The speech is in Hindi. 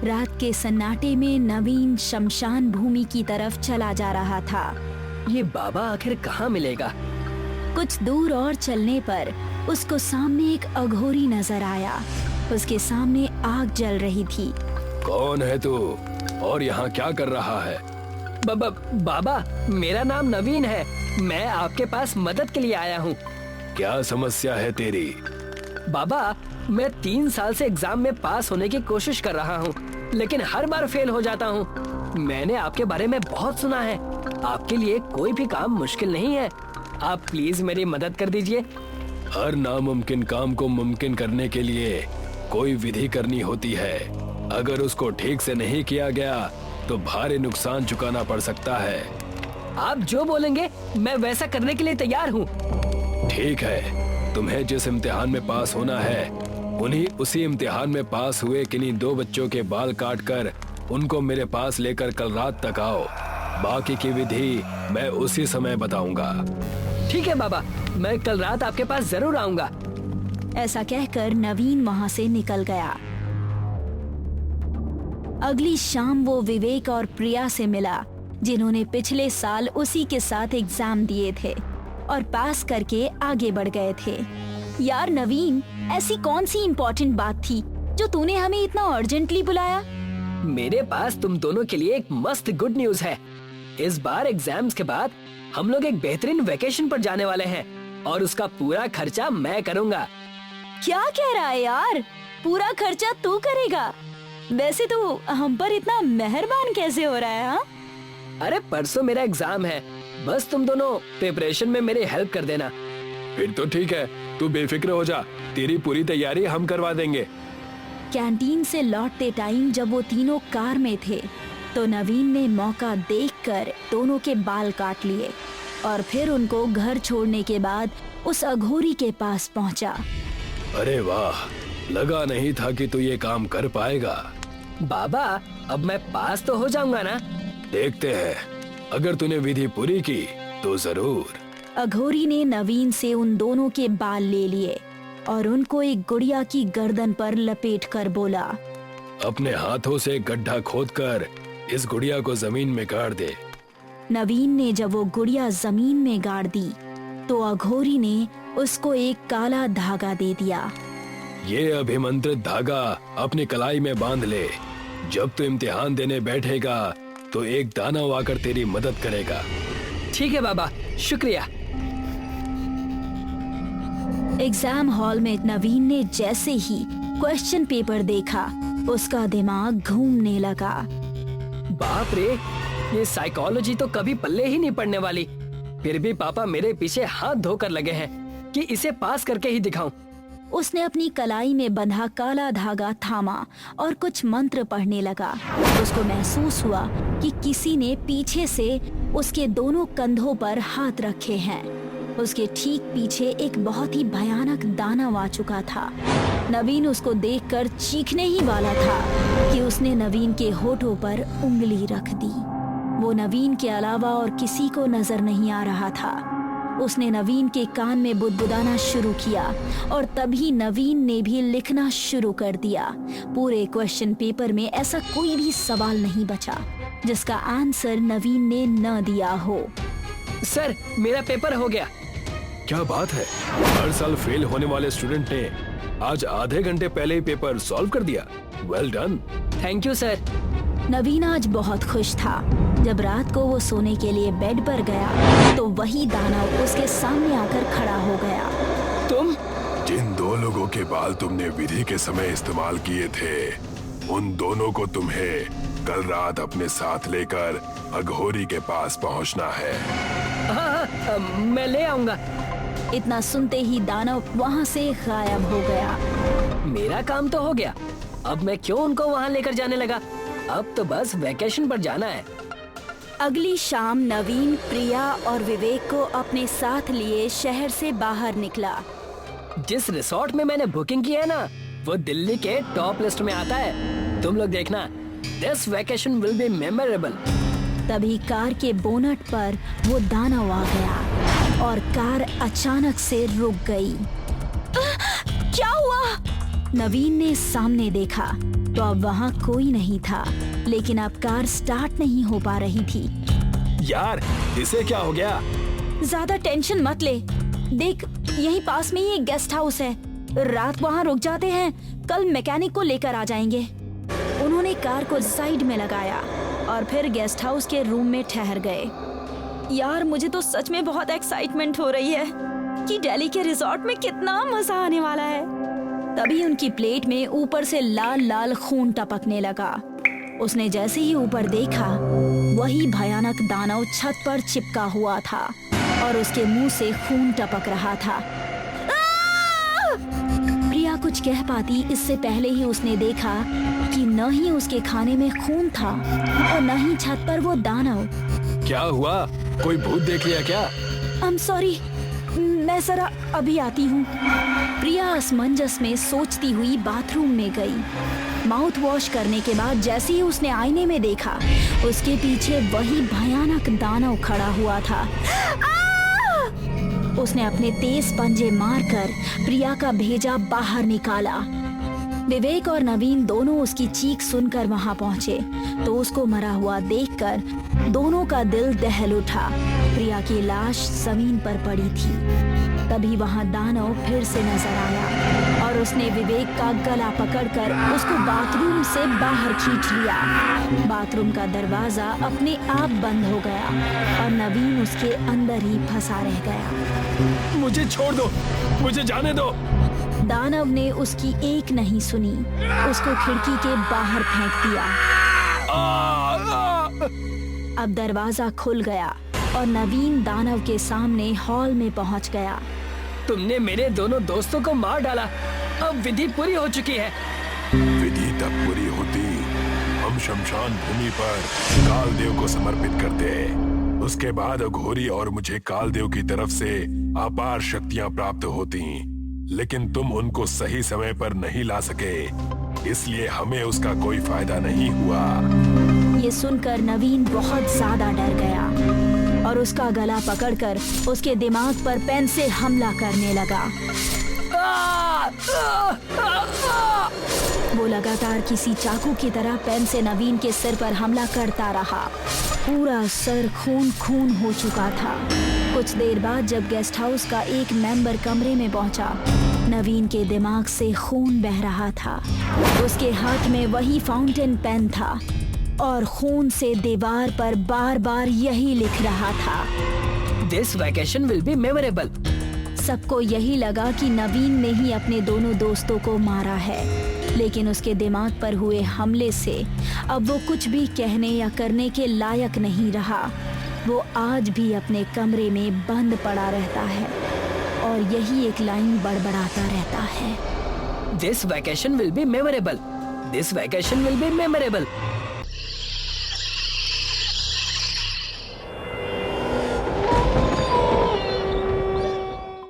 रात के सन्नाटे में नवीन शमशान भूमि की तरफ चला जा रहा था। ये बाबा आखिर कहाँ मिलेगा? कुछ दूर और चलने पर उसको सामने एक अघोरी नजर आया। उसके सामने आग जल रही थी। कौन है तू और यहाँ क्या कर रहा है? बाबा, मेरा नाम नवीन है। मैं आपके पास मदद के लिए आया हूँ। क्या समस्या है तेरी? बाबा, मैं 3 साल से एग्जाम में पास होने की कोशिश कर रहा हूँ, लेकिन हर बार फेल हो जाता हूँ। मैंने आपके बारे में बहुत सुना है। आपके लिए कोई भी काम मुश्किल नहीं है। आप प्लीज मेरी मदद कर दीजिए। हर नामुमकिन काम को मुमकिन करने के लिए कोई विधि करनी होती है। अगर उसको ठीक से नहीं किया गया तो भारी नुकसान चुकाना पड़ सकता है। आप जो बोलेंगे मैं वैसा करने के लिए तैयार हूँ। ठीक है, तुम्हें जिस इम्तिहान में पास होना है उसी इम्तिहान में पास हुए किन्हीं 2 बच्चों के बाल काट कर उनको मेरे पास लेकर कल रात तक आओ। बाकी की विधि मैं उसी समय बताऊंगा। ठीक है बाबा, मैं कल रात आपके पास जरूर आऊंगा। ऐसा कहकर नवीन वहाँ से निकल गया। अगली शाम वो विवेक और प्रिया से मिला, जिन्होंने पिछले साल उसी के साथ एग्जाम दिए थे और पास करके आगे बढ़ गए थे। यार नवीन, ऐसी कौन सी इम्पोर्टेंट बात थी जो तूने हमें इतना अर्जेंटली बुलाया? मेरे पास तुम दोनों के लिए एक मस्त गुड न्यूज है। इस बार एग्जाम्स के बाद हम लोग एक बेहतरीन वेकेशन पर जाने वाले हैं और उसका पूरा खर्चा मैं करूंगा। क्या कह रहा है यार? पूरा खर्चा तू करेगा? वैसे तू हम पर इतना मेहरबान कैसे हो रहा है? हाँ? अरे परसों मेरा एग्जाम है, बस तुम दोनों प्रिपरेशन में मेरी हेल्प कर देना। फिर तो ठीक है, तू बेफिक्र हो जा, तेरी पूरी तैयारी हम करवा देंगे। कैंटीन से लौटते टाइम जब वो तीनों कार में थे तो नवीन ने मौका देखकर दोनों के बाल काट लिए और फिर उनको घर छोड़ने के बाद उस अघोरी के पास पहुंचा। अरे वाह, लगा नहीं था कि तू ये काम कर पाएगा। बाबा, अब मैं पास तो हो जाऊंगा ना? देखते हैं, अगर तूने विधि पूरी की तो जरूर। अघोरी ने नवीन से उन दोनों के बाल ले लिए और उनको एक गुड़िया की गर्दन पर लपेट कर बोला, अपने हाथों से गड्ढा खोदकर इस गुड़िया को जमीन में गाड़ दे। नवीन ने जब वो गुड़िया जमीन में गाड़ दी तो अघोरी ने उसको एक काला धागा दे दिया। ये अभिमंत्रित धागा अपनी कलाई में बांध ले। जब तू इम्तिहान देने बैठेगा तो एक दानव आकर तेरी मदद करेगा। ठीक है बाबा, शुक्रिया। एग्जाम हॉल में नवीन ने जैसे ही क्वेश्चन पेपर देखा, उसका दिमाग घूमने लगा। बाप रे, ये साइकोलॉजी तो कभी पल्ले ही नहीं पड़ने वाली। फिर भी पापा मेरे पीछे हाथ धोकर लगे हैं कि इसे पास करके ही दिखाऊं। उसने अपनी कलाई में बंधा काला धागा थामा और कुछ मंत्र पढ़ने लगा। उसको महसूस हुआ कि किसी ने पीछे से उसके दोनों कंधों पर हाथ रखे हैं। उसके ठीक पीछे एक बहुत ही भयानक दानव आ चुका था। नवीन उसको देखकर चीखने ही वाला था कि उसने नवीन के होठों पर उंगली रख दी। वो नवीन के अलावा और किसी को नजर नहीं आ रहा था। उसने नवीन के कान में बुदबुदाना शुरू किया और तभी नवीन ने भी लिखना शुरू कर दिया। पूरे क्वेश्चन पेपर में ऐसा कोई भी सवाल नहीं बचा जिसका आंसर नवीन ने न दिया हो। सर, मेरा पेपर हो गया। क्या बात है, हर साल फेल होने वाले स्टूडेंट ने आज आधे घंटे पहले ही पेपर सॉल्व कर दिया। Well done. Thank you sir. Naveen आज बहुत खुश था। जब रात को वो सोने के लिए बेड पर गया तो वही दानव उसके सामने आकर खड़ा हो गया। तुम? जिन 2 लोगों के बाल तुमने विधि के समय इस्तेमाल किए थे, उन दोनों को तुम्हें कल रात अपने साथ लेकर अघोरी के पास पहुंचना है। हाँ, मैं ले आऊंगा। इतना सुनते ही दानव वहाँ से गायब हो गया। मेरा काम तो हो गया, अब मैं क्यों उनको वहाँ लेकर जाने लगा? अब तो बस वेकेशन पर जाना है। अगली शाम नवीन प्रिया और विवेक को अपने साथ लिए शहर से बाहर निकला। जिस रिसोर्ट में मैंने बुकिंग की है ना, वो दिल्ली के टॉप लिस्ट में आता है। तुम लोग देखना, this vacation will be memorable. तभी कार के बोनट पर वो दानव आ गया और कार अचानक से रुक गई। क्या हुआ? नवीन ने सामने देखा तो अब वहाँ कोई नहीं था, लेकिन अब कार स्टार्ट नहीं हो पा रही थी। यार, इसे क्या हो गया? ज्यादा टेंशन मत ले, देख यहीं पास में ही एक गेस्ट हाउस है, रात वहाँ रुक जाते हैं, कल मैकेनिक को लेकर आ जाएंगे। उन्होंने कार को साइड में लगाया और फिर गेस्ट हाउस के रूम में ठहर गए। यार मुझे तो सच में बहुत एक्साइटमेंट हो रही है कि दिल्ली के रिजॉर्ट में कितना मजा आने वाला है। तभी उनकी प्लेट में ऊपर से लाल लाल खून टपकने लगा। उसने जैसे ही ऊपर देखा, वही भयानक दानव छत पर चिपका हुआ था और उसके मुंह से खून टपक रहा था। प्रिया कुछ कह पाती इससे पहले ही उसने देखा कि न ही उसके खाने में खून था और न ही छत पर वो दानव। क्या हुआ? कोई भूत देख लिया क्या? I'm sorry, मैं जरा अभी आती हूँ। प्रिया असमंजस में सोचती हुई बाथरूम में गई। माउथ वॉश करने के बाद जैसे ही उसने आईने में देखा, उसके पीछे वही भयानक दानव खड़ा हुआ था। उसने अपने तेज पंजे मारकर प्रिया का भेजा बाहर निकाला। विवेक और नवीन दोनों उसकी चीख सुनकर वहां पहुंचे तो उसको मरा हुआ देखकर दोनों का दिल दहल उठा। प्रिया की लाश जमीन पर पड़ी थी। तभी वहां दानव फिर से नजर आया और उसने विवेक का गला पकड़कर उसको बाथरूम से बाहर खींच लिया। बाथरूम का दरवाजा अपने आप बंद हो गया और नवीन उसके अंदर ही फंसा रह गया। मुझे छोड़ दो, मुझे जाने दो। दानव ने उसकी एक नहीं सुनी, उसको खिड़की के बाहर फेंक दिया। अब दरवाजा खुल गया और नवीन दानव के सामने हॉल में पहुंच गया। तुमने मेरे दोनों दोस्तों को मार डाला, अब विधि पूरी हो चुकी है। विधि तब पूरी होती, हम शमशान भूमि पर कालदेव को समर्पित करते। उसके बाद अघोरी और मुझे कालदेव की तरफ से अपार शक्तियां प्राप्त होती, लेकिन तुम उनको सही समय पर नहीं ला सके, इसलिए हमें उसका कोई फायदा नहीं हुआ। ये सुनकर नवीन बहुत ज्यादा डर गया और उसका गला पकड़कर उसके दिमाग पर पेन से हमला करने लगा। वो लगातार किसी चाकू की तरह पेन से नवीन के सिर पर हमला करता रहा। पूरा सर खून खून हो चुका था। कुछ देर बाद जब गेस्ट हाउस का एक मेंबर कमरे में पहुंचा, नवीन के दिमाग से खून बह रहा था। उसके हाथ में वही फाउंटेन पेन था और खून से दीवार पर बार बार यही लिख रहा था, This vacation will be memorable. सबको यही लगा कि नवीन ने ही अपने दोनों दोस्तों को मारा है, लेकिन उसके दिमाग पर हुए हमले से अब वो कुछ भी कहने या करने के लायक नहीं रहा। वो आज भी अपने कमरे में बंद पड़ा रहता है और यही एक लाइन बड़बड़ाता रहता है, This vacation will be memorable. This vacation will be memorable.